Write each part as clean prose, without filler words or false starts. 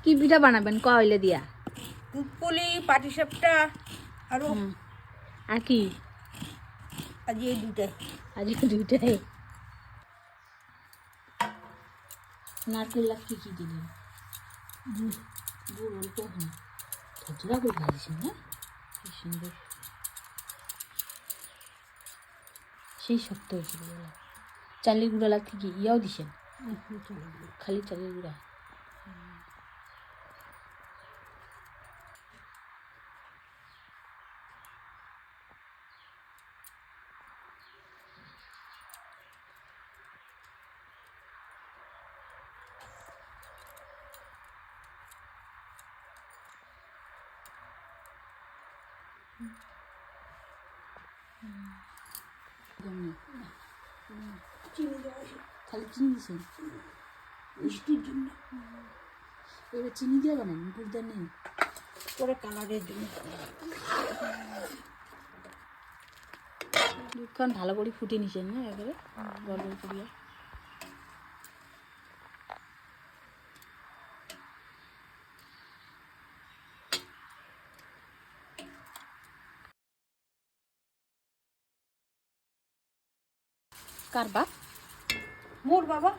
কি পিঠা বানাবেন কয়লে দিয়া? দুধপুলি, পাটিসাপটা আরো আর কি? আজ এই দুটাই। আজকে দুইটাই। নারকেল লাফি কি দিলেন? গুড় অল্প হন ধজরা করে ভাজিছেন না? কি সুন্দর, সেই শক্ত হয়েছিল। চালের গুঁড়া লাগতে কি ইয়াও দিছেন? খালি চালের গুঁড়া। খালি চিনি দিছেন মিষ্টির জন্য। এবার চিনি দিয়ে বানান, গুড় দেন নেই? পরে কালারের জন্য। দুধখান ভালো করে ফুটিয়ে নিছেন না একেবারে গরম করিয়া? কার বাপ? মোর বাবা।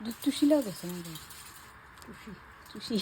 দুধ টুসিলেও গেছে আমাদের। খুশি। টুসি